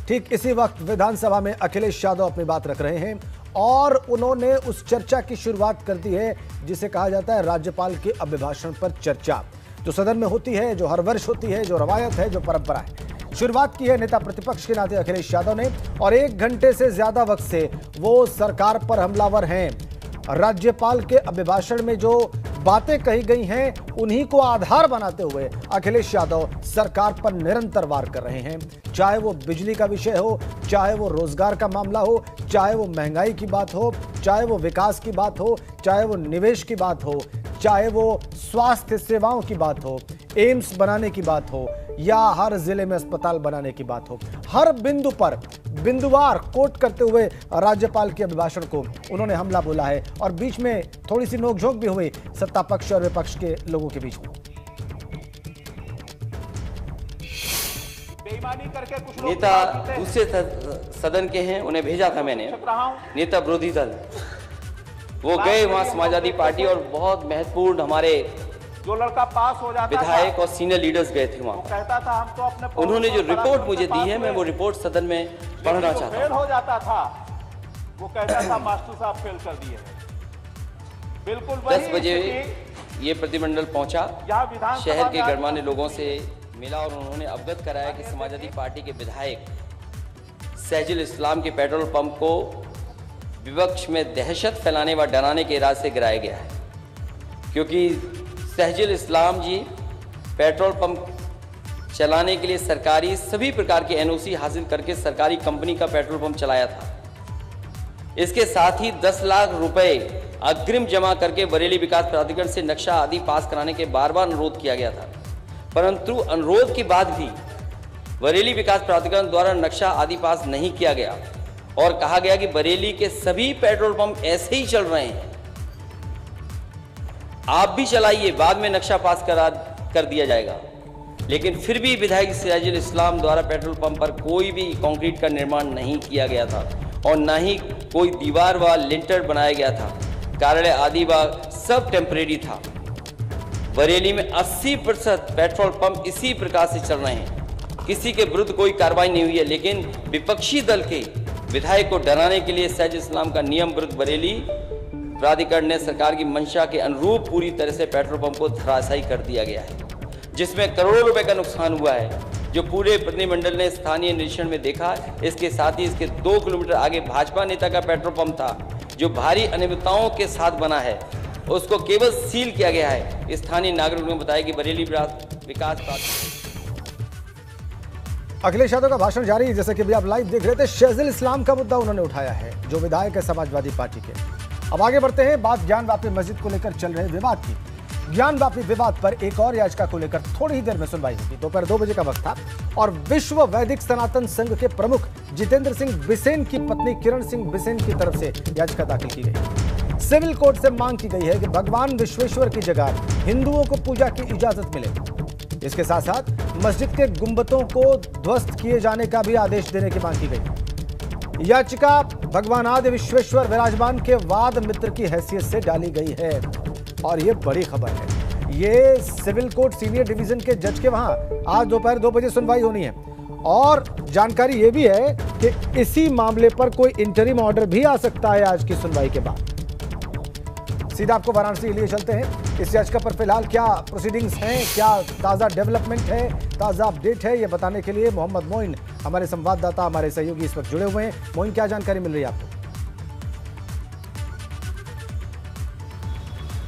ठीक इसी वक्त विधानसभा में अखिलेश यादव अपनी बात रख रहे हैं और उन्होंने उस चर्चा की शुरुआत कर दी है जिसे कहा जाता है राज्यपाल के अभिभाषण पर चर्चा, जो सदन में होती है, जो हर वर्ष होती है, जो रवायत है, जो परंपरा है। शुरुआत की है नेता प्रतिपक्ष के नाते अखिलेश यादव ने और 1 घंटे से ज्यादा वक्त से वो सरकार पर हमलावर हैं। राज्यपाल के अभिभाषण में जो बातें कही गई हैं उन्हीं को आधार बनाते हुए अखिलेश यादव सरकार पर निरंतर वार कर रहे हैं। चाहे वो बिजली का विषय हो, चाहे वो रोजगार का मामला हो, चाहे वो महंगाई की बात हो, चाहे वो विकास की बात हो, चाहे वो निवेश की बात हो, चाहे वो स्वास्थ्य सेवाओं की बात हो, एम्स बनाने की बात हो या हर जिले में अस्पताल बनाने की बात हो, हर बिंदु पर बिंदुवार कोट करते हुए राज्यपाल के अभिभाषण को उन्होंने हमला बोला है और बीच में थोड़ी सी नोकझोंक भी हुई सत्ता पक्ष और विपक्ष के लोगों के बीच में। नेता दूसरे सदन के हैं, उन्हें भेजा था मैंने, नेता विरोधी दल, वो गए वहां समाजवादी पार्टी और बहुत महत्वपूर्ण हमारे जो लड़का पास हो जाता विधायक और सीनियर लीडर्स गए थे वहां। कहता था हम तो अपने उन्होंने जो रिपोर्ट मुझे दी है मैं वो रिपोर्ट सदन में पढ़ना चाहता फेल हो जाता था, वो कहता था मास्टर साहब फेल कर दिए। बिल्कुल 10 बजे ये प्रतिमंडल पहुंचा, शहर के गणमान्य लोगों से मिला और उन्होंने अवगत कराया कि समाजवादी पार्टी के विधायक सहजुल इस्लाम के पेट्रोल पंप को विपक्ष में दहशत फैलाने व डराने के इरादे से गिराया गया है, क्योंकि सहजुल इस्लाम जी पेट्रोल पंप चलाने के लिए सरकारी सभी प्रकार के एनओसी हासिल करके सरकारी कंपनी का पेट्रोल पंप चलाया था। इसके साथ ही 10 लाख रुपए अग्रिम जमा करके बरेली विकास प्राधिकरण से नक्शा आदि पास कराने के बार अनुरोध किया गया था, परंतु अनुरोध के बाद भी बरेली विकास प्राधिकरण द्वारा नक्शा आदि पास नहीं किया गया और कहा गया कि बरेली के सभी पेट्रोल पंप ऐसे ही चल रहे हैं, आप भी चलाइए, बाद में नक्शा पास कर दिया जाएगा। लेकिन फिर भी विधायक सहजुल इस्लाम द्वारा पेट्रोल पंप पर कोई भी कंक्रीट का निर्माण नहीं किया गया था और न ही कोई दीवार व लिंटर बनाया गया था। कार्यालय आदि व सब टेम्परेरी था। बरेली में 80% पेट्रोल पंप इसी प्रकार से चल रहे हैं। किसी के विरुद्ध कोई कार्रवाई नहीं हुई है, लेकिन विपक्षी दल के विधायक को डराने के लिए सहजुल इस्लाम का नियम विरुद्ध बरेली प्राधिकरण ने सरकार की मंशा के अनुरूप पूरी तरह से पेट्रोल पंप को धराशायी कर दिया गया है, जिसमें करोड़ों रुपए का नुकसान हुआ है, जो पूरे प्रतिनिधिमंडल ने स्थानीय निरीक्षण में देखा। इसके साथ ही इसके 2 किलोमीटर आगे भाजपा नेता का पेट्रोल पंप था, जो भारी अनियमितताओं के साथ बना है, उसको केवल सील किया गया है। स्थानीय नागरिकों ने बताया कि बरेली विकास अखिलेश यादव का भाषण जारी, जैसे कि अभी आप लाइव देख रहे थे। सहजुल इस्लाम का मुद्दा उन्होंने उठाया है, जो विधायक है समाजवादी पार्टी के। अब आगे बढ़ते हैं, बात ज्ञानवापी मस्जिद को लेकर चल रहे विवाद की। ज्ञानवापी विवाद पर एक और याचिका को लेकर थोड़ी ही देर में सुनवाई होगी। दोपहर 2 बजे का वक्त था और विश्व वैदिक सनातन संघ के प्रमुख जितेंद्र सिंह बिसेन की पत्नी किरण सिंह बिसेन की तरफ से याचिका दाखिल की गई। सिविल कोर्ट से मांग की गई है कि भगवान विश्वेश्वर की जगह हिंदुओं को पूजा की इजाजत मिले। इसके साथ साथ मस्जिद के गुंबदों को ध्वस्त किए जाने का भी आदेश देने की मांग की गई। याचिका भगवान आदि विश्वेश्वर विराजमान के वाद मित्र की हैसियत से डाली गई है और ये बड़ी खबर है। ये सिविल कोर्ट सीनियर डिवीजन के जज के वहां आज दोपहर 2 बजे सुनवाई होनी है और जानकारी ये भी है कि इसी मामले पर कोई इंटरिम ऑर्डर भी आ सकता है आज की सुनवाई के बाद। सीधा आपको वाराणसी के लिए चलते हैं। इस याचिका पर फिलहाल क्या प्रोसीडिंग्स हैं, क्या ताज़ा डेवलपमेंट है, ताज़ा अपडेट है, ये बताने के लिए मोहम्मद मोइन हमारे संवाददाता, हमारे सहयोगी इस वक्त जुड़े हुए हैं। मोइन, क्या जानकारी मिल रही है आपको?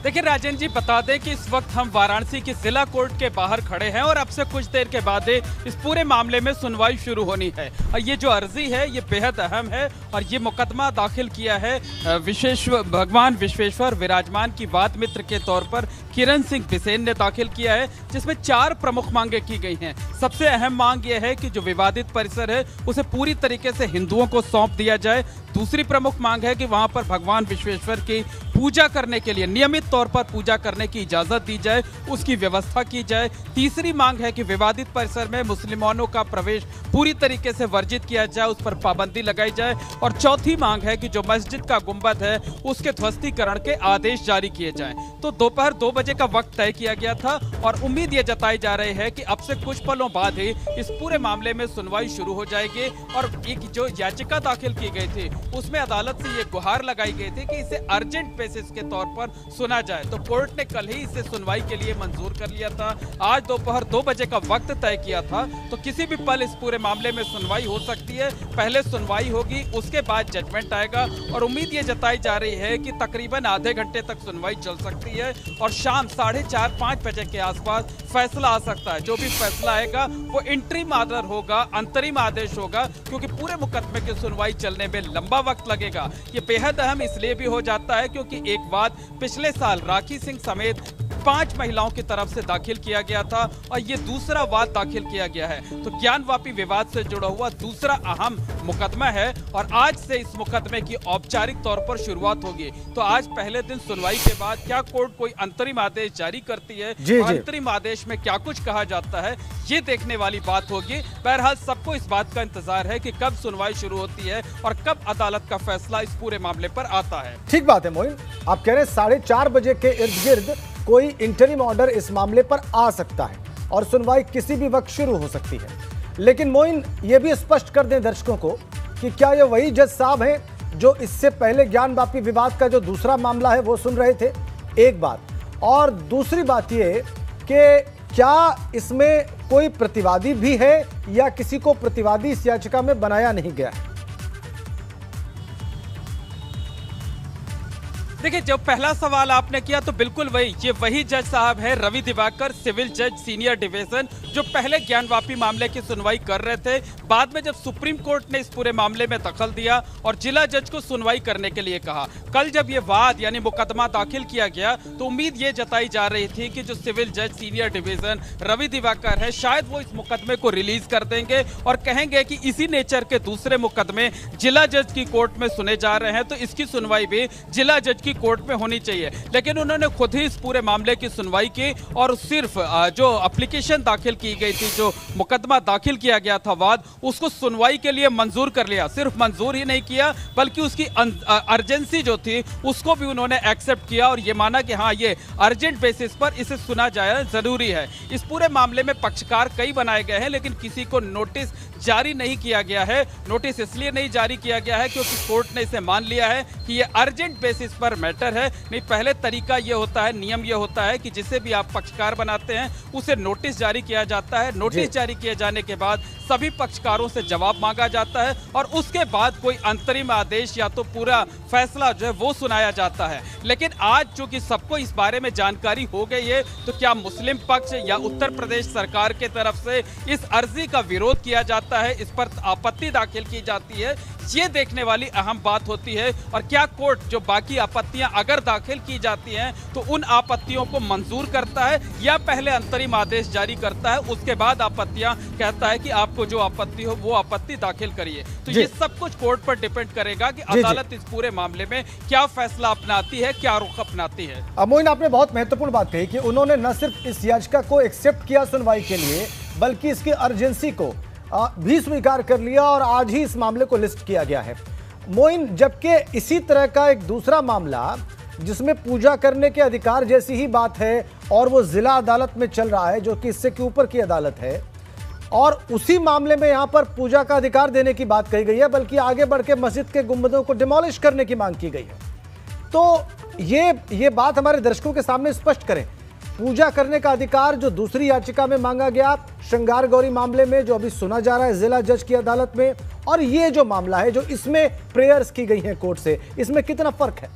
देखिए राजन जी, बता दें कि इस वक्त हम वाराणसी की जिला कोर्ट के बाहर खड़े हैं और अब से कुछ देर के बाद इस पूरे मामले में सुनवाई शुरू होनी है। और ये जो अर्जी है ये बेहद अहम है और ये मुकदमा दाखिल किया है भगवान विश्वेश्वर विराजमान की वाद मित्र के तौर पर किरण सिंह बिसेन ने दाखिल किया है, जिसमें 4 प्रमुख मांगे की गई हैं। सबसे अहम मांग यह है कि जो विवादित परिसर है उसे पूरी तरीके से हिंदुओं को सौंप दिया जाए। दूसरी प्रमुख मांग है कि वहां पर भगवान विश्वेश्वर की पूजा करने के लिए नियमित तौर पर पूजा करने की इजाजत दी जाए, उसकी व्यवस्था की जाए। तीसरी मांग है कि विवादित परिसर में मुसलमानों का प्रवेश पूरी तरीके से वर्जित किया जाए, उस पर पाबंदी लगाई जाए। और चौथी मांग है कि जो मस्जिद का गुंबद है उसके ध्वस्तीकरण के आदेश जारी किए जाएं। तो दोपहर 2 बजे का वक्त तय किया गया था और उम्मीद ये जताई जा रही है कि अब से कुछ पलों बाद ही इस पूरे मामले में सुनवाई शुरू हो जाएगी। और एक जो याचिका दाखिल की गई थी उसमें अदालत से ये गुहार लगाई गई थी कि इसे अर्जेंट बेसिस के तौर पर सुना जाए। तो कोर्ट ने कल ही इसे सुनवाई के लिए मंजूर कर लिया था। आज दोपहर 2 बजे का वक्त तय किया था, तो किसी भी पल इस पूरे मामले में सुनवाई हो सकती है। पहले सुनवाई होगी, उसके बाद जजमेंट आएगा और उम्मीद ये जताई जा रही है कि तकरीबन आधे घंटे तक सुनवाई चल सकती है और शाम 4:30-5 बजे के आसपास फैसला आ सकता है। जो भी फैसला आएगा वो इंटरिम आर्डर होगा, अंतरिम आदेश होगा, क्योंकि पूरे मुकदमे की सुनवाई चलने में लंबा वक्त लगेगा। ये बेहद अहम इसलिए भी हो जाता है क्योंकि एक वाद पिछले साल राखी सिंह समेत 5 महिलाओं की तरफ से दाखिल किया गया था और ये दूसरा वाद दाखिल किया गया है। तो ज्ञानवापी विवाद से जुड़ा हुआ दूसरा अहम मुकदमा है और आज से इस मुकदमे की औपचारिक तौर पर शुरुआत होगी। तो आज पहले दिन सुनवाई के बाद क्या कोर्ट कोई अंतरिम आदेश जारी करती है, अंतरिम आदेश में क्या कुछ कहा जाता है, ये देखने वाली बात होगी। बहरहाल सबको इस बात का इंतजार है कि कब सुनवाई शुरू होती है और कब अदालत का फैसला इस पूरे मामले पर आता है। ठीक बात है मोइन, आप कह रहे हैं 4:30 बजे के इर्द गिर्द कोई इंटरिम ऑर्डर इस मामले पर आ सकता है और सुनवाई किसी भी वक्त शुरू हो सकती है। लेकिन मोइन ये भी स्पष्ट कर दें दर्शकों को कि क्या ये वही जज साहब हैं जो इससे पहले ज्ञानवापी विवाद का जो दूसरा मामला है वो सुन रहे थे? एक बात, और दूसरी बात ये कि क्या इसमें कोई प्रतिवादी भी है या किसी को प्रतिवादी इस याचिका में बनाया नहीं गया है? देखिए, जब पहला सवाल आपने किया तो बिल्कुल वही जज साहब है, रवि दिवाकर, सिविल जज सीनियर डिवीजन, जो पहले ज्ञानवापी मामले की सुनवाई कर रहे थे। बाद में जब सुप्रीम कोर्ट ने इस पूरे मामले में दखल दिया और जिला जज को सुनवाई करने के लिए कहा, कल जब ये वाद यानी मुकदमा दाखिल किया गया तो उम्मीद ये जताई जा रही थी कि जो सिविल जज सीनियर डिवीजन रवि दिवाकर है, शायद वो इस मुकदमे को रिलीज कर देंगे और कहेंगे कि इसी नेचर के दूसरे मुकदमे जिला जज की कोर्ट में सुने जा रहे हैं, तो इसकी सुनवाई भी जिला जज की कोर्ट में होनी चाहिए। लेकिन उन्होंने खुद ही इस पूरे मामले की सुनवाई की और सिर्फ जो एप्लीकेशन दाखिल की गई थी, जो मुकदमा दाखिल किया गया था वाद, उसको सुनवाई के लिए मंजूर कर लिया। सिर्फ मंजूर ही नहीं किया बल्कि उसकी अर्जेंसी जो थी उसको भी उन्होंने एक्सेप्ट किया और ये माना कि हाँ, ये अर्जेंट बेसिस पर इसे सुना जाए जरूरी है। इस पूरे मामले में पक्षकार कई बनाए गए हैं लेकिन किसी को नोटिस जारी नहीं किया गया है। नोटिस इसलिए नहीं जारी किया गया है क्योंकि कोर्ट ने इसे मान लिया है कि ये अर्जेंट बेसिस पर मैटर है। नहीं, पहले तरीका ये होता है, नियम ये होता है कि जिसे भी आप पक्षकार बनाते हैं उसे नोटिस जारी किया जाता है। नोटिस जारी किए जाने के बाद सभी पक्षकारों से जवाब मांगा जाता है और उसके बाद कोई अंतरिम आदेश या तो पूरा फैसला जो है वो सुनाया जाता है। लेकिन आज चूंकि सबको इस बारे में जानकारी हो गई है, तो क्या मुस्लिम पक्ष या उत्तर प्रदेश सरकार के तरफ से इस अर्जी का विरोध किया जाता है, इस पर आपत्ति दाखिल की जाती है, ये देखने वाली अहम बात होती है। और क्या कोर्ट जो बाकी आपत्तियां अगर दाखिल की जाती हैं तो उन आपत्तियों को मंजूर करता है या पहले अंतरिम आदेश जारी करता है, उसके बाद आपत्तियां कहता है कि आपको जो आपत्ति हो वो आपत्ति दाखिल करिए। तो ये सब कुछ कोर्ट पर डिपेंड करेगा कि अदालत इस पूरे मामले में क्या फैसला अपनाती है, क्या रुख अपनाती है। मोइन, आपने बहुत महत्वपूर्ण बात कही कि उन्होंने न सिर्फ इस याचिका को एक्सेप्ट किया सुनवाई के लिए, बल्कि इसकी अर्जेंसी को भी स्वीकार कर लिया और आज ही इस मामले को लिस्ट किया गया है। मोइन, जबकि इसी तरह का एक दूसरा मामला जिसमें पूजा करने के अधिकार जैसी ही बात है और वो जिला अदालत में चल रहा है जो कि इससे के ऊपर की अदालत है, और उसी मामले में यहां पर पूजा का अधिकार देने की बात कही गई है, बल्कि आगे बढ़ के मस्जिद के गुंबदों को डिमोलिश करने की मांग की गई है। तो ये बात हमारे दर्शकों के सामने स्पष्ट करें, पूजा करने का अधिकार जो दूसरी याचिका में मांगा गया श्रृंगार गौरी मामले में जो अभी सुना जा रहा है जिला जज की अदालत में, और ये जो मामला है जो इसमें प्रेयर्स की गई हैं कोर्ट से, इसमें कितना फर्क है?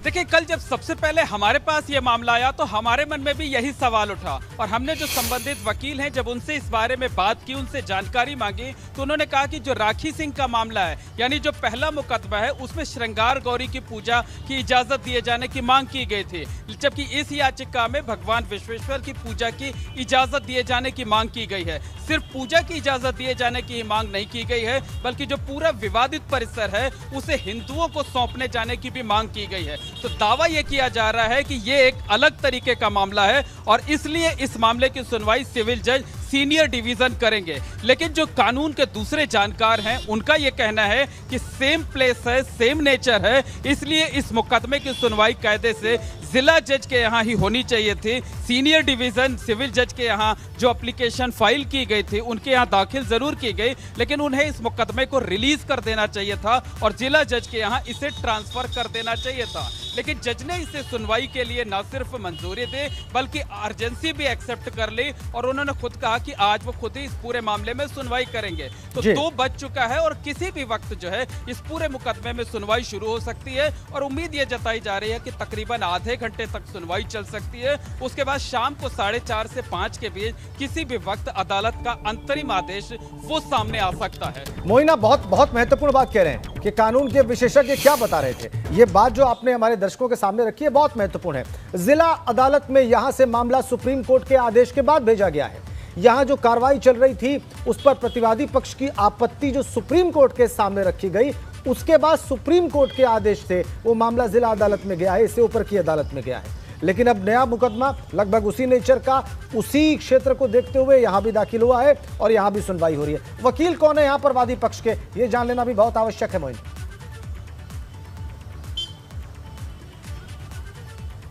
देखिए, कल जब सबसे पहले हमारे पास ये मामला आया तो हमारे मन में भी यही सवाल उठा और हमने जो संबंधित वकील हैं जब उनसे इस बारे में बात की, उनसे जानकारी मांगी, तो उन्होंने कहा कि जो राखी सिंह का मामला है, यानी जो पहला मुकदमा है, उसमें श्रृंगार गौरी की पूजा की इजाजत दिए जाने की मांग की गई थी, जबकि इस याचिका में भगवान विश्वेश्वर की पूजा की इजाजत दिए जाने की मांग की गई है। सिर्फ पूजा की इजाजत दिए जाने की मांग नहीं की गई है, बल्कि जो पूरा विवादित परिसर है उसे हिंदुओं को सौंपने जाने की भी मांग की गई है। तो दावा यह किया जा रहा है कि ये एक अलग तरीके का मामला है और इसलिए इस मामले की सुनवाई सिविल जज सीनियर डिवीजन करेंगे। लेकिन जो कानून के दूसरे जानकार हैं उनका यह कहना है कि सेम प्लेस है, सेम नेचर है, इसलिए इस मुकदमे की सुनवाई कायदे से जिला जज के यहाँ ही होनी चाहिए थी। सीनियर डिवीजन सिविल जज के यहाँ जो एप्लीकेशन फाइल की गई थी उनके यहाँ दाखिल जरूर की गई, लेकिन उन्हें इस मुकदमे को रिलीज कर देना चाहिए था और जिला जज के यहाँ इसे ट्रांसफर कर देना चाहिए था। लेकिन जज ने इसे सुनवाई के लिए न सिर्फ मंजूरी दी बल्कि अर्जेंसी भी एक्सेप्ट कर ली और उन्होंने खुद कहा कि आज वो खुद ही इस पूरे मामले में सुनवाई करेंगे। तो 2 बज चुका है और किसी भी वक्त जो है इस पूरे मुकदमे में सुनवाई शुरू हो सकती है और उम्मीद ये जताई जा रही है कि तकरीबन आधे घंटे तक सुनवाई चल सकती है। उसके बाद शाम को 4:30 से 5 के बीच किसी भी वक्त अदालत का अंतरिम आदेश वो सामने आ सकता है। मोइना, बहुत महत्वपूर्ण बात कह रहे हैं कि कानून के विशेषज्ञ क्या बता रहे थे। ये बात जो आपने हमारे दर्शकों के सामने रखी है बहुत महत्वपूर्ण है। जिला अदालत में यहां से मामला सुप्रीम कोर्ट के आदेश के बाद भेजा गया है। यहां जो कार्रवाई चल रही थी उस पर प्रतिवादी पक्ष की आपत्ति जो सुप्रीम कोर्ट के सामने रखी गई, उसके बाद सुप्रीम कोर्ट के आदेश से वो मामला जिला अदालत में गया है, इससे ऊपर की अदालत में गया है। लेकिन अब नया मुकदमा लगभग उसी नेचर का, उसी क्षेत्र को देखते हुए यहां भी दाखिल हुआ है और यहां भी सुनवाई हो रही है। वकील कौन है यहां पर वादी पक्ष के, ये जान लेना भी बहुत आवश्यक है। मोइन,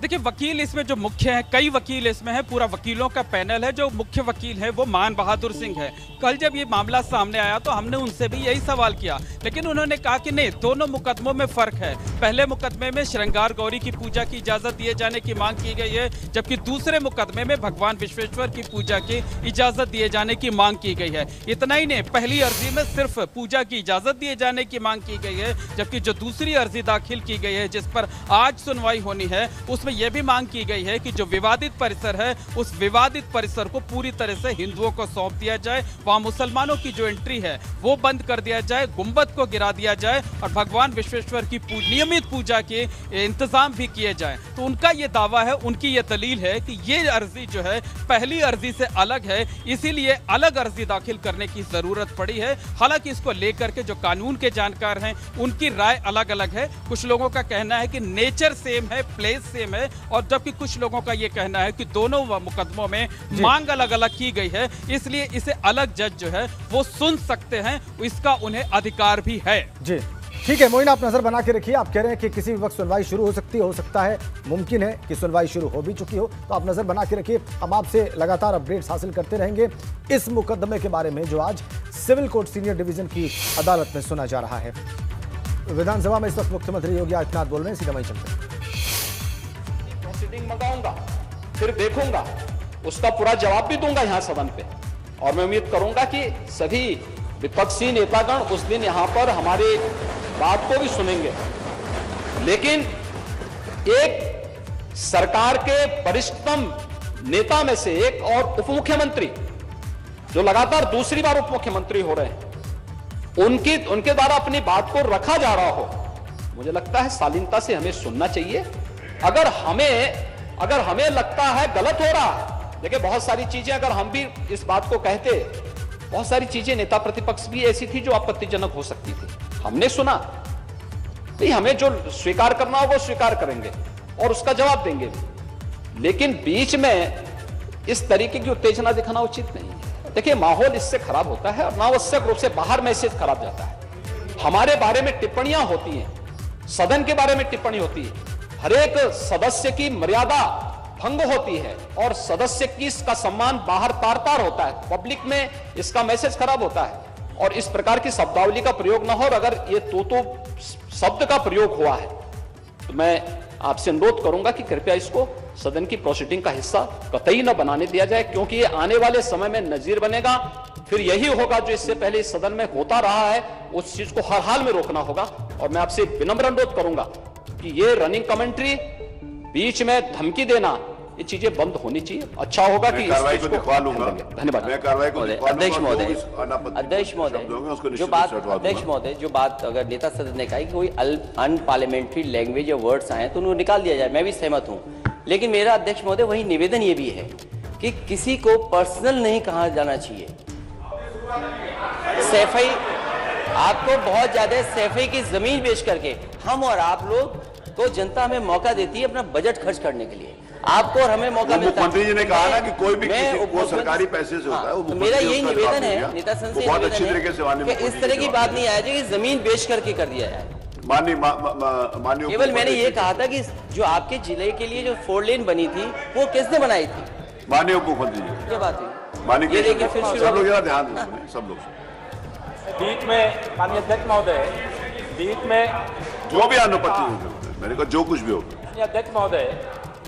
देखिए, वकील इसमें जो मुख्य हैं, कई वकील इसमें हैं, पूरा वकीलों का पैनल है। जो मुख्य वकील है वो मान बहादुर सिंह है। कल जब ये मामला सामने आया तो हमने उनसे भी यही सवाल किया, लेकिन उन्होंने कहा कि नहीं, दोनों मुकदमों में फर्क है। पहले मुकदमे में श्रृंगार गौरी की पूजा की इजाजत दिए जाने की मांग की गई है, जबकि दूसरे मुकदमे में भगवान विश्वेश्वर की पूजा की इजाजत दिए जाने की मांग की गई है। इतना ही नहीं, पहली अर्जी में सिर्फ पूजा की इजाजत दिए जाने की मांग की गई है, जबकि जो दूसरी अर्जी दाखिल की गई है जिस पर आज सुनवाई होनी है, उसमें यह भी मांग की गई है कि जो विवादित परिसर है उस विवादित परिसर को पूरी तरह से हिंदुओं को सौंप दिया जाए, वहां मुसलमानों की जो एंट्री है वो बंद कर दिया जाए, गुंबद को गिरा दिया जाए और भगवान विश्वेश्वर की नियमित पूजा के इंतजाम भी किए जाए। तो उनका ये दावा है, उनकी ये दलील है कि ये अर्जी जो है पहली अर्जी से अलग है, इसीलिए अलग अर्जी दाखिल करने की जरूरत पड़ी है। हालांकि इसको लेकर के जो कानून के जानकार हैं उनकी राय अलग अलग है। कुछ लोगों का कहना है कि नेचर सेम है, प्लेस सेम है, और जबकि कुछ लोगों का यह कहना है कि दोनों मुकदमों में मांग अलग अलग की गई है, इसलिए इसे अलग जज जो है वो सुन सकते हैं, इसका उन्हें अधिकार भी है। जी ठीक है मोइन, आप नजर बना के रखिए। आप कह रहे हैं कि किसी भी वक्त सुनवाई शुरू हो सकती है, हो सकता है, मुमकिन है कि सुनवाई शुरू हो भी चुकी हो, तो आप नजर बना के रखिए। हम आपसे लगातार अपडेट्स हासिल करते रहेंगे इस मुकदमे के बारे में जो आज सिविल कोर्ट सीनियर डिवीजन की अदालत में सुना जा रहा है। विधानसभा में इस वक्त मुख्यमंत्री योगी आदित्यनाथ बोल रहे हैं, सीधा वहीं चलते हैं। प्रोसीडिंग मंगाऊंगा, फिर देखूंगा, उसका पूरा जवाब भी दूंगा यहां सदन पे, और मैं उम्मीद करूंगा कि सभी विपक्षी नेतागण उस दिन यहां पर हमारी बात को भी सुनेंगे। लेकिन एक सरकार के वरिष्ठतम नेता में से एक और उप मुख्यमंत्री जो लगातार दूसरी बार उप मुख्यमंत्री हो रहे हैं, उनके द्वारा अपनी बात को रखा जा रहा हो, मुझे लगता है शालीनता से हमें सुनना चाहिए। अगर हमें लगता है गलत हो रहा है, देखिए बहुत सारी चीजें अगर हम भी इस बात को कहते, बहुत सारी चीजें नेता प्रतिपक्ष भी ऐसी थी जो आपत्तिजनक हो सकती थी, हमने सुना नहीं, हमें जो स्वीकार करना हो वो स्वीकार करेंगे और उसका जवाब देंगे, लेकिन बीच में इस तरीके की उत्तेजना दिखाना उचित नहीं है। देखिए माहौल इससे खराब होता है और अनावश्यक रूप से बाहर मैसेज खराब जाता है। हमारे बारे में टिप्पणियां होती हैं, सदन के बारे में टिप्पणी होती है, हर एक सदस्य की मर्यादा भंग होती है और सदस्य की इसका सम्मान बाहर तार तार होता है, पब्लिक में इसका मैसेज खराब होता है और इस प्रकार की शब्दावली का प्रयोग न हो। और अगर ये तो शब्द का प्रयोग हुआ है तो मैं आपसे अनुरोध करूंगा कि कृपया इसको सदन की प्रोसीडिंग का हिस्सा कतई न बनाने दिया जाए, क्योंकि ये आने वाले समय में नजीर बनेगा। फिर यही होगा जो इससे पहले इस सदन में होता रहा है, उस चीज को हर हाल में रोकना होगा। और मैं आपसे विनम्र अनुरोध करूंगा कि कि ये रनिंग कमेंट्री, बीच में धमकी देना, ये चीजें बंद होनी चाहिए। अच्छा होगा कि कार्रवाई को दिखवा लूंगा। धन्यवाद। मैं कार्रवाई को अध्यक्ष महोदय, जो बात अगर नेता सदन ने कहा कि कोई अनपार्लियामेंट्री लैंग्वेज या वर्ड्स आए तो उनको निकाल दिया जाए, मैं भी सहमत हूं। लेकिन मेरा अध्यक्ष महोदय वही निवेदन ये भी है कि किसी को पर्सनल नहीं कहा जाना चाहिए। सैफई, आपको बहुत ज्यादा सैफई की जमीन बेच करके हम और आप लोग को जनता हमें मौका देती है अपना बजट खर्च करने के लिए, आपको और हमें मौका मिलता है। मुख्यमंत्री जी ने कहा ना कि कोई भी किसी को सरकारी पैसे से होता है, तो मेरा यही निवेदन है नेता संसद से, बहुत अच्छी तरीके से इस तरह की बात नहीं आए कि जमीन बेच करके कर दिया जाए। माननीय केवल मैंने ये कहा था कि जो आपके जिले के लिए जो 4 लेन बनी थी वो किसने बनाई थी? माननीय उप मुख्यमंत्री जी। ये बात है। माननीय देखिए फिर सब लोग जरा ध्यान दें, सब लोग बीच में माननीय अध्यक्ष महोदय, बीच में जो भी अनुपस्थित, मैंने कहा जो कुछ भी होगा। अध्यक्ष महोदय,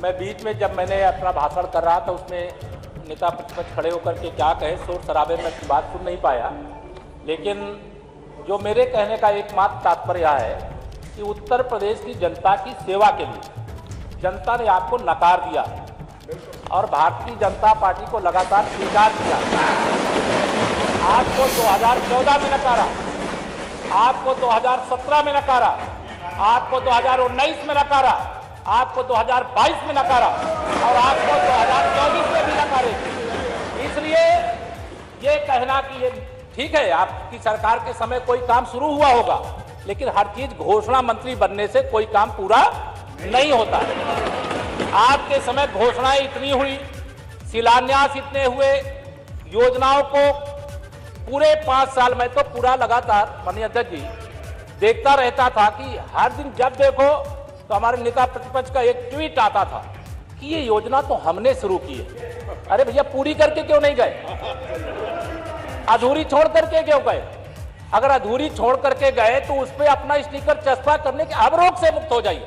मैं बीच में जब मैंने अपना भाषण कर रहा था उसमें नेता प्रतिपक्ष खड़े होकर के क्या कहे, शोर शराबे में बात सुन नहीं पाया। लेकिन जो मेरे कहने का एकमात्र तात्पर्य है कि उत्तर प्रदेश की जनता की सेवा के लिए जनता ने आपको नकार दिया और भारतीय जनता पार्टी को लगातार स्वीकार किया। आपको 2014 में नकारा, आपको 2017 में नकारा, आपको 2019 में नकारा, आपको 2022 में नकारा और आपको 2024 में भी नकारे। इसलिए ये कहना कि ये ठीक है, आपकी सरकार के समय कोई काम शुरू हुआ होगा, लेकिन हर चीज घोषणा मंत्री बनने से कोई काम पूरा नहीं होता है। आपके समय घोषणाएं इतनी हुई, शिलान्यास इतने हुए, योजनाओं को पूरे 5 साल में तो पूरा लगातार माननीय अध्यक्ष जी देखता रहता था कि हर दिन जब देखो तो हमारे नेता प्रतिपक्ष का एक ट्वीट आता था कि ये योजना तो हमने शुरू की है। अरे भैया, पूरी करके क्यों नहीं गए? अधूरी छोड़ करके क्यों गए? अगर अधूरी छोड़ करके गए तो उस पर अपना स्टिकर चस्पा करने के अवरोध से मुक्त हो जाइए।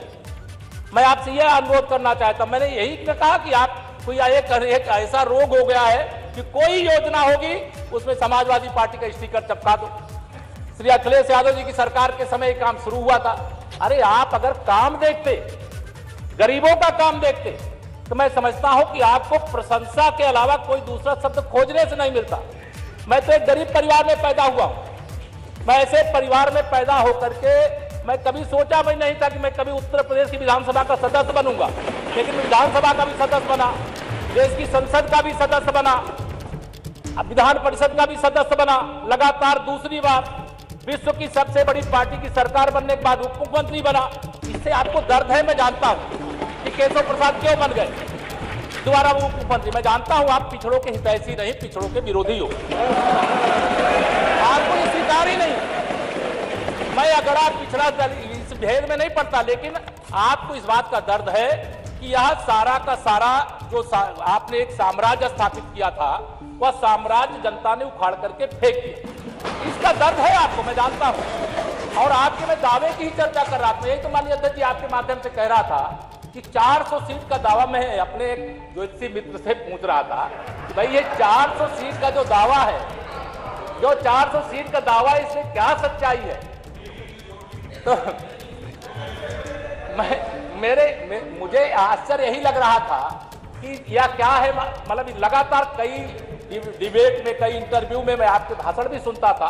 मैं आपसे यह अनुरोध करना चाहता हूं। मैंने यही कहा कि आप कोई एक ऐसा रोग हो गया है कि कोई योजना होगी उसमें समाजवादी पार्टी का स्टिकर चिपका दो। श्री अखिलेश यादव जी की सरकार के समय काम शुरू हुआ था। अरे आप अगर काम देखते, गरीबों का काम देखते, तो मैं समझता हूं कि आपको प्रशंसा के अलावा कोई दूसरा शब्द खोजने से नहीं मिलता। मैं तो एक गरीब परिवार में पैदा हुआ हूं। मैं ऐसे परिवार में पैदा होकर के मैं कभी सोचा भी नहीं था कि मैं कभी उत्तर प्रदेश की विधानसभा का सदस्य बनूंगा, लेकिन विधानसभा का भी सदस्य बना, देश की संसद का भी सदस्य बना, विधान परिषद का भी सदस्य बना, लगातार दूसरी बार विश्व की सबसे बड़ी पार्टी की सरकार बनने के बाद उप मुख्यमंत्री बना। इससे आपको दर्द है, मैं जानता हूं कि केशव प्रसाद क्यों बन गए दोबारा उप मुख्यमंत्री। मैं जानता हूं आप पिछड़ों के हितैषी नहीं, पिछड़ों के विरोधी हो, आपको ये स्वीकार ही नहीं। मैं अगर आप पिछड़ा इस भेद में नहीं पड़ता, लेकिन आपको इस बात का दर्द है कि यह सारा का सारा जो आपने एक साम्राज्य स्थापित किया था, वह साम्राज्य जनता ने उखाड़ करके फेंक दिया। इसका दर्द है आपको, मैं जानता हूं। और आपके मैं दावे की ही चर्चा कर रहा था। यही तो माननीय अध्यक्ष जी आपके माध्यम से कह रहा था कि 400 सीट का दावा मैं अपने एक ज्योतिषी मित्र से पूछ रहा था कि भाई ये 400 सीट का जो दावा है, जो 400 सीट का दावा है, इसमें क्या सच्चाई है? तो मुझे आश्चर्य यही लग रहा था कि यह क्या है। मतलब लगातार कई डिबेट में, कई इंटरव्यू में मैं आपके भाषण भी सुनता था,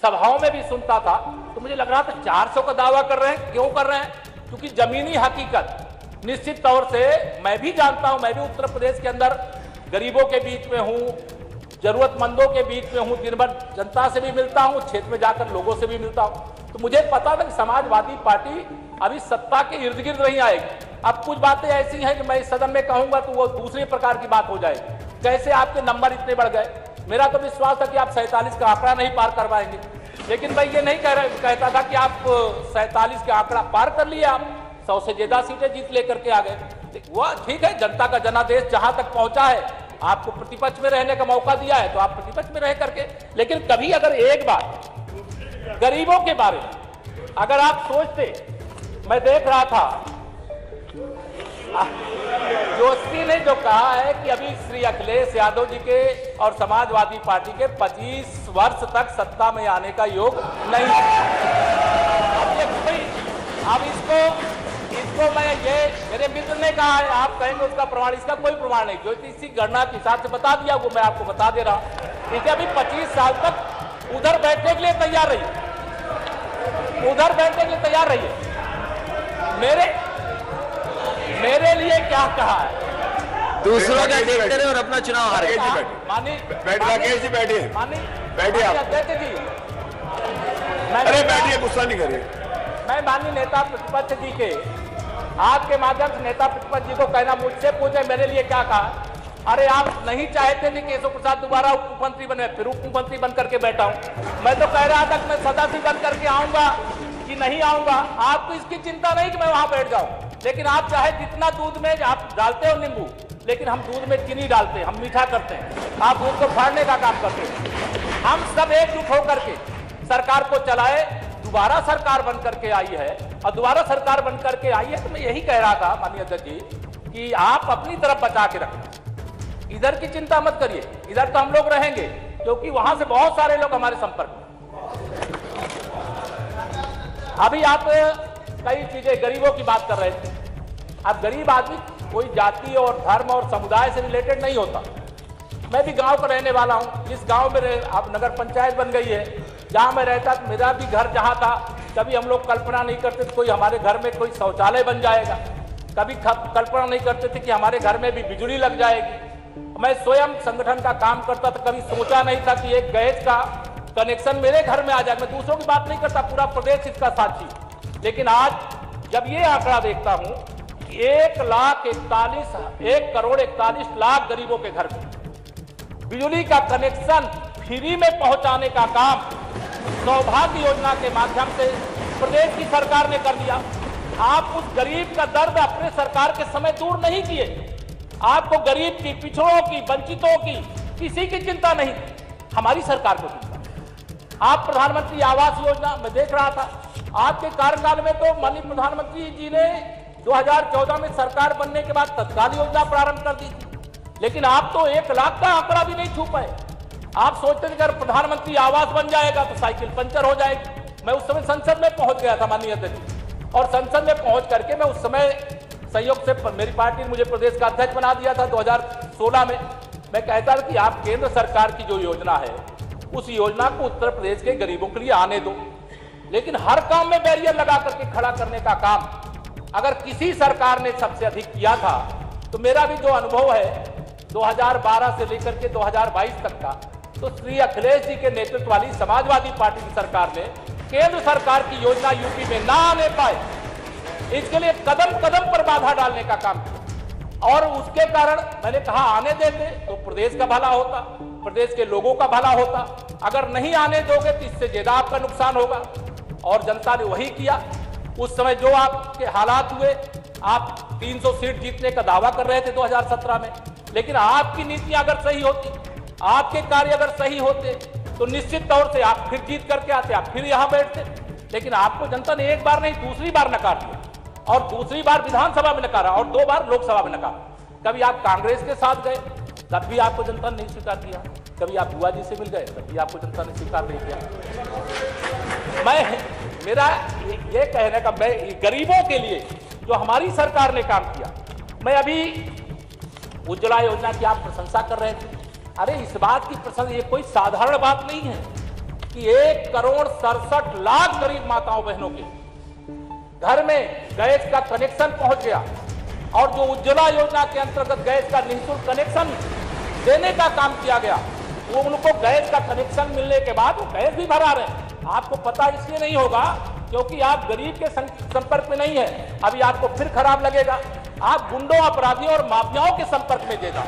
सभाओं में भी सुनता था, तो मुझे लग रहा था 400 का दावा कर रहे हैं। क्यों कर रहे हैं? क्योंकि जमीनी हकीकत निश्चित तौर से मैं भी जानता हूं। मैं भी उत्तर प्रदेश के अंदर गरीबों के बीच में हूं, जरूरतमंदों के बीच में हूं, दिन भर जनता से भी मिलता हूं, क्षेत्र में जाकर लोगों से भी मिलता हूं। तो मुझे पता था कि समाजवादी पार्टी अभी सत्ता के इर्द गिर्द नहीं आएगी। अब कुछ बातें ऐसी हैं कि मैं इस सदन में कहूंगा तो वो दूसरी प्रकार की बात हो जाएगी। कैसे आपके नंबर इतने बढ़ गए? मेरा तो विश्वास था कि आप 47 का आंकड़ा नहीं पार कर पाएंगे, लेकिन मैं ये नहीं कहता था कि आप 47 का आंकड़ा पार कर लिए। आप 100 से ज्यादा सीटें जीत लेकर के आ गए। वह ठीक है, जनता का जनादेश जहां तक पहुंचा है, आपको प्रतिपक्ष में रहने का मौका दिया है तो आप प्रतिपक्ष में रह करके, लेकिन कभी अगर एक बार गरीबों के बारे में अगर आप सोचते, मैं देख रहा था जोशी ने जो कहा है कि अभी श्री अखिलेश यादव जी के और समाजवादी पार्टी के 25 वर्ष तक सत्ता में आने का योग नहीं है। अब इसको जिसको मैं ये मेरे मित्र ने कहा है, आप कहेंगे उसका प्रमाण, इसका कोई प्रमाण नहीं। जो इसी गणना के हिसाब से बता दिया वो मैं आपको बता दे रहा हूँ। ठीक है, अभी 25 साल तक उधर बैठने के लिए तैयार रही, उधर बैठने के लिए तैयार रही है। मेरे लिए क्या कहा है, दूसरों का देखते रहे और अपना चुनाव हारे। राकेश जी बैठिए, बैठिए आप। अध्यक्ष जी, अरे बैठिए, गुस्सा नहीं करिए। मैं माननीय नेता प्रतिपक्ष जी के आपके माध्यम से नेता प्रतिपक्ष जी को कहना, मुझसे पूछे मेरे लिए क्या कहा। अरे आप नहीं चाहते थे केशव प्रसाद दोबारा उप मुख्यमंत्री बने, फिर उप मुख्यमंत्री बन करके बैठा हूं। मैं तो कह रहा था कि मैं सदस्य बन करके आऊंगा कि नहीं आऊंगा, आपको इसकी चिंता नहीं कि मैं वहां बैठ जाऊं। लेकिन आप चाहे जितना दूध में आप डालते हो नींबू, लेकिन हम दूध में चीनी डालते हैं, हम मीठा करते हैं, आप दूध को फाड़ने का काम करते हैं। हम सब एकजुट होकर के सरकार को चलाए। दोबारा सरकार बन करके आई है और दोबारा सरकार बन करके आई है, तो मैं यही कह रहा था माननीय अध्यक्ष जी कि आप अपनी तरफ बचा के रखना, इधर की चिंता मत करिए। इधर तो हम लोग रहेंगे क्योंकि वहां से बहुत सारे लोग हमारे संपर्क में। अभी आप कई चीजें गरीबों की बात कर रहे थे। अब गरीब आदमी कोई जाति और धर्म और समुदाय से रिलेटेड नहीं होता। मैं भी गांव का रहने वाला हूं। जिस गांव में अब नगर पंचायत बन गई है, जहां मैं रहता, मेरा भी घर जहां था, कभी हम लोग कल्पना नहीं करते थे कोई हमारे घर में कोई शौचालय बन जाएगा, कभी कल्पना नहीं करते थे कि हमारे घर में भी बिजली लग जाएगी। मैं स्वयं संगठन का काम करता था, कभी सोचा नहीं था कि एक गैस का कनेक्शन मेरे घर में आ जाए। मैं दूसरों की बात नहीं करता, पूरा प्रदेश इसका साक्षी। लेकिन आज जब ये आंकड़ा देखता हूं, 1 करोड़ 41 लाख गरीबों के घर में बिजली का कनेक्शन फ्री में पहुंचाने का काम सौभाग्य योजना के माध्यम से प्रदेश की सरकार ने कर दिया। आप उस गरीब का दर्द अपने सरकार के समय दूर नहीं किए। आपको गरीब की, पिछड़ों की, वंचितों की किसी की चिंता नहीं, हमारी सरकार को चिंता। आप प्रधानमंत्री आवास योजना में देख रहा था, आपके कार्यकाल में तो माननीय प्रधानमंत्री जी ने 2014 में सरकार बनने के बाद तत्काल योजना प्रारंभ कर दी थी। लेकिन आप तो 1 लाख का आंकड़ा भी नहीं छू पाए। आप सोचते थे अगर प्रधानमंत्री आवास बन जाएगा तो साइकिल पंचर हो जाएगी। मैं उस समय संसद में पहुंच गया था माननीय अध्यक्ष, और संसद में पहुंच करके मैं उस समय संयोग से मेरी पार्टी ने मुझे प्रदेश का अध्यक्ष बना दिया था 2016 में। मैं कहता था कि आप केंद्र सरकार की जो योजना है उस योजना को उत्तर प्रदेश के गरीबों के लिए आने दो। लेकिन हर काम में बैरियर लगा करके खड़ा करने का काम अगर किसी सरकार ने सबसे अधिक किया था, तो मेरा भी जो अनुभव है 2012 से लेकर के 2022 तक का, तो श्री अखिलेश जी के नेतृत्व वाली समाजवादी पार्टी की सरकार ने केंद्र सरकार की योजना यूपी में ना आने पाए, इसके लिए कदम कदम पर बाधा डालने का काम किया। और उसके कारण मैंने कहा आने देते तो प्रदेश का भला होता, प्रदेश के लोगों का भला होता। अगर नहीं आने दोगे तो इससे ज्यादा आपका नुकसान होगा, और जनता ने वही किया। उस समय जो आपके हालात हुए, आप 300 सीट जीतने का दावा कर रहे थे 2017 में, लेकिन आपकी नीतियां अगर सही होती, आपके कार्य अगर सही होते, तो निश्चित तौर से आप फिर जीत करके आते, आप फिर यहां बैठते। लेकिन आपको जनता ने 1 बार नहीं 2री बार नकार दिया, और 2री बार विधानसभा में नकारा, और 2 बार लोकसभा में नकारा। कभी आप कांग्रेस के साथ गए, तब भी आपको जनता ने नहीं स्वीकार किया। कभी आप बुआ जी से मिल गए, तब भी आपको जनता ने स्वीकार नहीं किया। मेरा ये कहने का, मैं गरीबों के लिए जो हमारी सरकार ने काम किया, मैं अभी उज्ज्वला योजना की आप प्रशंसा कर रहे थे। अरे इस बात की प्रशंसा, ये कोई साधारण बात नहीं है कि 1 करोड़ 67 लाख गरीब माताओं बहनों के घर में गैस का कनेक्शन पहुंच गया, और जो उज्ज्वला योजना के अंतर्गत गैस का निःशुल्क कनेक्शन देने का काम किया गया, वो उनको गैस का कनेक्शन मिलने के बाद वो गैस भी भरा रहे हैं। आपको पता इसलिए नहीं होगा क्योंकि आप गरीब के संपर्क में नहीं है। अभी आपको फिर खराब लगेगा, आप गुंडों, अपराधियों और माफियाओं के संपर्क में देगा,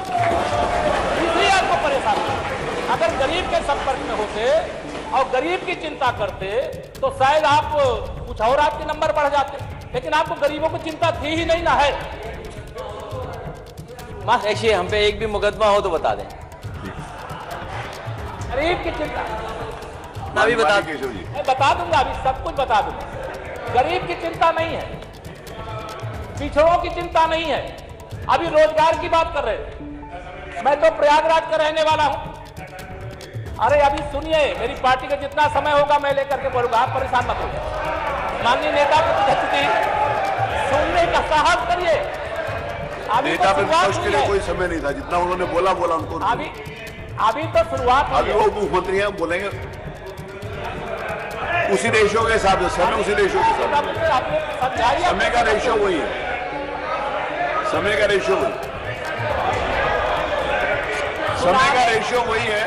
इसलिए आपको परेशान है। अगर गरीब के संपर्क में होते और गरीब की चिंता करते तो शायद आप कुछ और आपके नंबर बढ़ जाते, लेकिन आपको गरीबों की चिंता थी ही नहीं ना है। ऐसे हम पे एक भी मुकदमा हो तो बता दें। गरीब की चिंता अभी बता, मैं बता दूंगा, अभी सब कुछ बता दूंगा। गरीब की चिंता नहीं है, पिछड़ों की चिंता नहीं है। अभी रोजगार की बात कर रहे हैं, मैं तो प्रयागराज का रहने वाला हूं। अरे अभी सुनिए, मेरी पार्टी का जितना समय होगा मैं लेकर के बोलूंगा, आप परेशान मत होइए। माननीय नेता प्रतिपक्ष जी, सुनने का साहस करिए। अभी नेता तो प्रतिपक्ष शुरुआत के हुई लिए है। कोई समय नहीं था, जितना उन्होंने बोला उनको। अभी तो शुरुआत हुई अभी है। वो मुख्यमंत्री हैं, बोलेंगे उसी रेशियो के हिसाब से, समय उसी रेशियो के हिसाब से। आपने समझाइए। समय का रेशियो वही है, समय का रेशियो वही, समय का रेशियो वही है।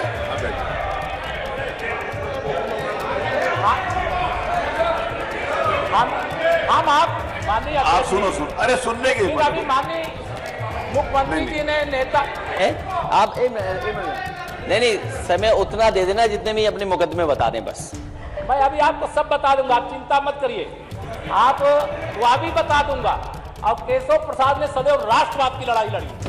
हम आप माननीय आप सुनो, अरे सुनने की फिर अभी माननीय मुख्यमंत्री जी ने नेता है आप नहीं समय उतना दे देना जितने भी अपने मुकदमे बता दें बस। मैं अभी आपको सब बता दूंगा, आप चिंता मत करिए। आप वह भी बता दूंगा। और केशव प्रसाद ने सदैव राष्ट्रवाद की लड़ाई लड़ी।